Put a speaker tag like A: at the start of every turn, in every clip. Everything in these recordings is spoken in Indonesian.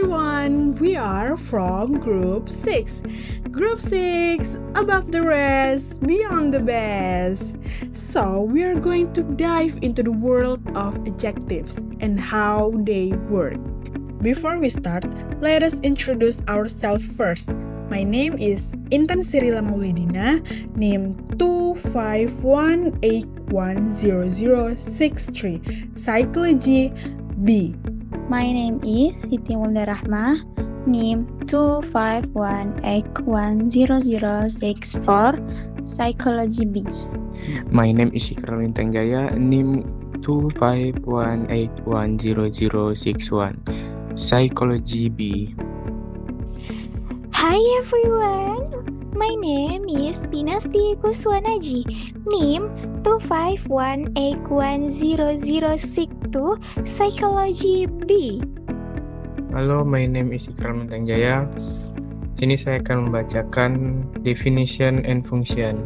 A: everyone, we are from Group 6. Group 6, above the rest, beyond the best. So, we are going to dive into the world of adjectives and how they work. Before we start, let us introduce ourselves first. My name is Intan Sirila Maulidina, NIM 251810063, Psychology B.
B: My name is Siti Mulya Rahmah, NIM 251810064, Psychology B.
C: My name is Ikralin Tanggaya, NIM 251810061, Psychology B.
D: Hi everyone, my name is Pinasti Kuswanaji, NIM 251810062, Psychology B.
C: Halo, my name is Ikram Tangjaya. Sini saya akan membacakan definition and function.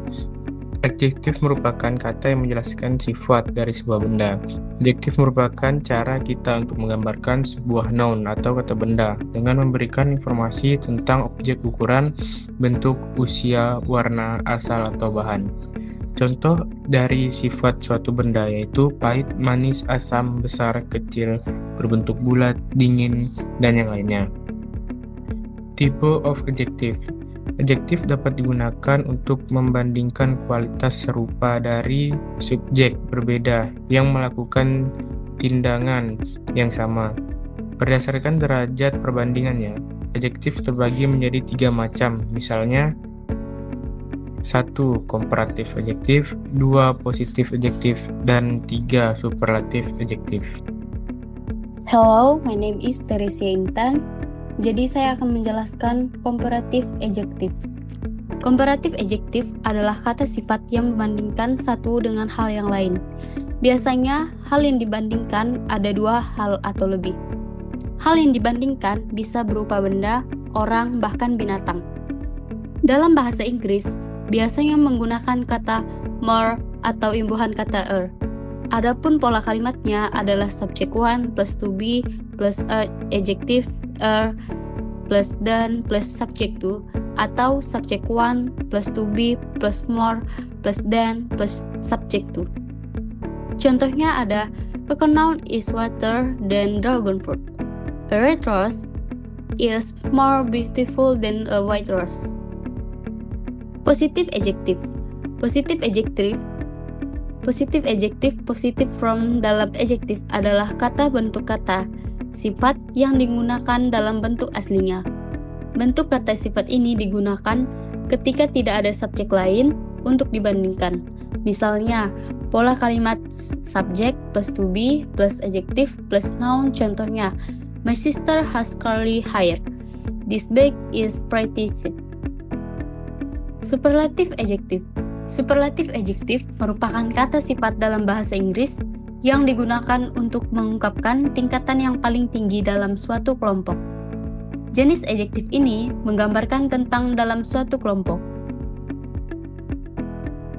C: Adjektif merupakan kata yang menjelaskan sifat dari sebuah benda. Adjektif merupakan cara kita untuk menggambarkan sebuah noun atau kata benda dengan memberikan informasi tentang objek, ukuran, bentuk, usia, warna, asal, atau bahan. Contoh dari sifat suatu benda yaitu pahit, manis, asam, besar, kecil, berbentuk bulat, dingin, dan yang lainnya. Type of adjective. Adjektif dapat digunakan untuk membandingkan kualitas serupa dari subjek berbeda yang melakukan tindakan yang sama. Berdasarkan derajat perbandingannya, adjektif terbagi menjadi 3 macam, misalnya 1. Komparatif adjektif, 2. Positif adjektif, dan 3. Superlatif adjektif.
E: Hello, my name is Teresia Intan. Jadi saya akan menjelaskan komparatif adjektif. Komparatif adjektif adalah kata sifat yang membandingkan satu dengan hal yang lain. Biasanya, hal yang dibandingkan ada 2 hal atau lebih. Hal yang dibandingkan bisa berupa benda, orang, bahkan binatang. Dalam bahasa Inggris, biasanya menggunakan kata more atau imbuhan kata Adapun pola kalimatnya adalah subject 1 plus to be plus adjective plus than plus subject 2 atau subject 1 plus to be plus more plus than plus subject 2. Contohnya ada, a noun is water than dragon fruit. A red rose is more beautiful than a white rose. Positive adjective. Positive adjective from dalam adjektif adalah kata bentuk kata, sifat yang digunakan dalam bentuk aslinya. Bentuk kata sifat ini digunakan ketika tidak ada subjek lain untuk dibandingkan. Misalnya, pola kalimat subject plus to be plus adjective plus noun, contohnya, my sister has curly hair. This bag is pretty cheap. Superlative adjective. Superlative adjective merupakan kata sifat dalam bahasa Inggris yang digunakan untuk mengungkapkan tingkatan yang paling tinggi dalam suatu kelompok. Jenis adjektif ini menggambarkan tentang dalam suatu kelompok.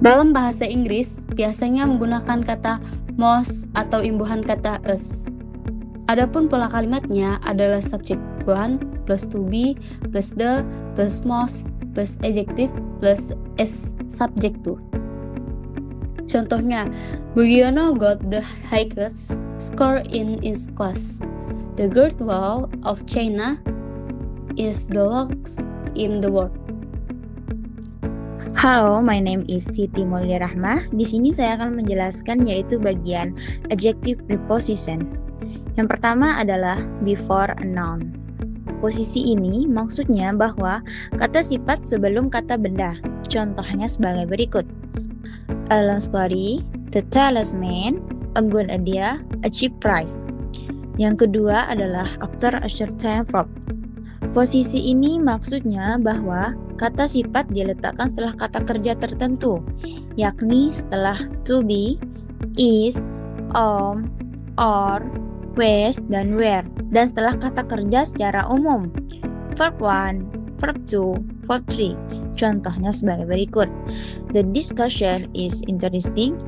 E: Dalam bahasa Inggris, biasanya menggunakan kata most atau imbuhan kata us. Adapun pola kalimatnya adalah subject 1 plus to be plus the plus most plus adjective plus s subject 2. Contohnya, Bugiono got the highest score in his class. The Great Wall of China is the longest in the world.
B: Halo, my name is Siti Mulya Rahmah. Di sini saya akan menjelaskan yaitu bagian adjective preposition. Yang pertama adalah before a noun. Posisi ini maksudnya bahwa kata sifat sebelum kata benda. Contohnya sebagai berikut. A long story, the talisman, a good idea, a cheap price. Yang kedua adalah after a certain verb. Posisi ini maksudnya bahwa kata sifat diletakkan setelah kata kerja tertentu, yakni setelah to be, is, or, was, dan were, dan setelah kata kerja secara umum. Verb 1, verb 2, verb 3. Contohnya sebagai berikut. The discussion is interesting.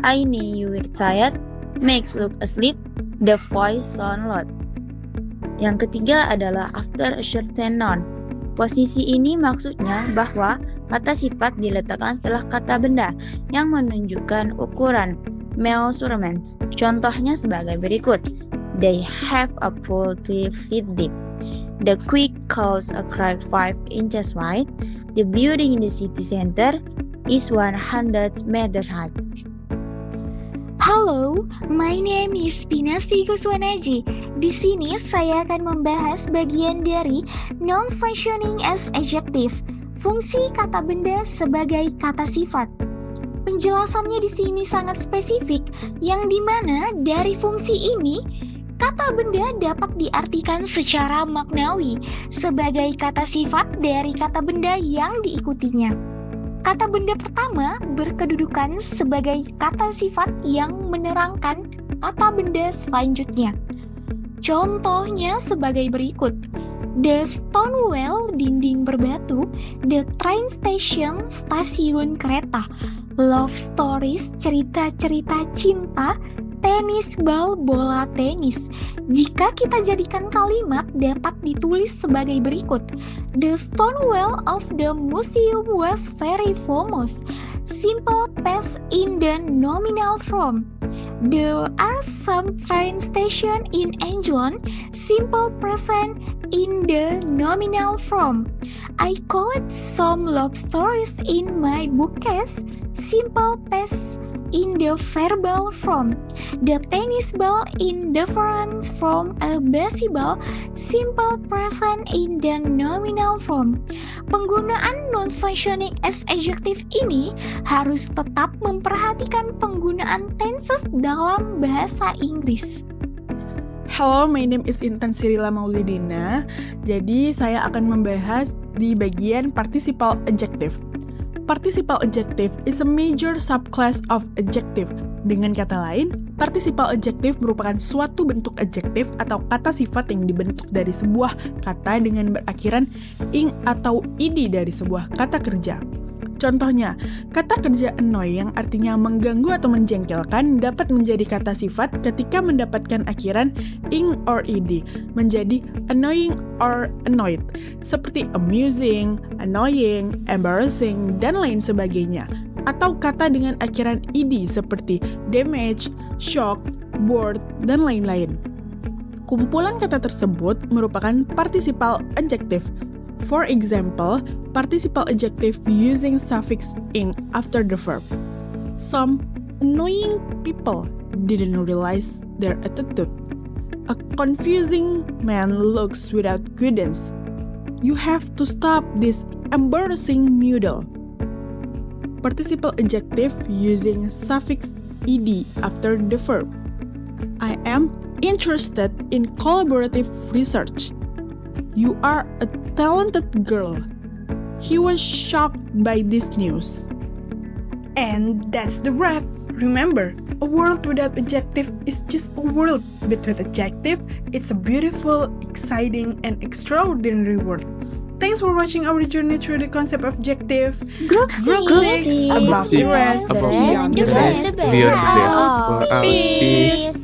B: I knew you were tired. Makes look asleep. The voice sound loud. Yang ketiga adalah after a certain noun. Posisi ini maksudnya bahwa kata sifat diletakkan setelah kata benda yang menunjukkan ukuran measurement. Contohnya sebagai berikut. They have a poultry feed deep. The quick cows are 5 inches wide. The building in the city center is 100 meters high.
D: Halo, my name is Pinasti Kuswanaji. Di sini saya akan membahas bagian dari non-functioning as adjective, fungsi kata benda sebagai kata sifat. Penjelasannya di sini sangat spesifik, yang dimana dari fungsi ini, kata benda dapat diartikan secara maknawi sebagai kata sifat dari kata benda yang diikutinya. Kata benda pertama berkedudukan sebagai kata sifat yang menerangkan kata benda selanjutnya. Contohnya sebagai berikut. The stone wall, dinding berbatu. The train station, stasiun kereta. Love stories, cerita-cerita cinta. Tenis ball, bola tenis. Jika kita jadikan kalimat dapat ditulis sebagai berikut. The stone wall of the museum was very famous. Simple past in the nominal form. There are some train station in England. Simple present in the nominal form. I collect some love stories in my bookcase. Simple past in the verbal form. The tennis ball in difference from a baseball. Simple present in the nominal form. Penggunaan non-functioning as adjective ini harus tetap memperhatikan penggunaan tenses dalam bahasa Inggris.
A: Hello, my name is Intan Sirila Maulidina. Jadi saya akan membahas di bagian participle adjective. Participle adjective is a major subclass of adjective. Dengan kata lain, participle adjective merupakan suatu bentuk adjektif atau kata sifat yang dibentuk dari sebuah kata dengan berakhiran ing atau id dari sebuah kata kerja. Contohnya, kata kerja annoy yang artinya mengganggu atau menjengkelkan dapat menjadi kata sifat ketika mendapatkan akhiran ing or ed, menjadi annoying or annoyed, seperti amusing, annoying, embarrassing, dan lain sebagainya. Atau kata dengan akhiran ed seperti damage, shock, bored, dan lain-lain. Kumpulan kata tersebut merupakan participle adjective. For example, participle adjective using suffix ing after the verb. Some annoying people didn't realize their attitude. A confusing man looks without guidance. You have to stop this embarrassing muddle. Participle adjective using suffix ed after the verb. I am interested in collaborative research. You are a talented girl. He was shocked by this news.
F: And that's the wrap. Remember, a world without adjective is just a world, but with adjective, it's a beautiful, exciting, and extraordinary world. Thanks for watching our journey through the concept of adjective.
D: Group 6,
F: above the rest,
C: above
F: beyond the best.
C: beyond the best.
D: Peace.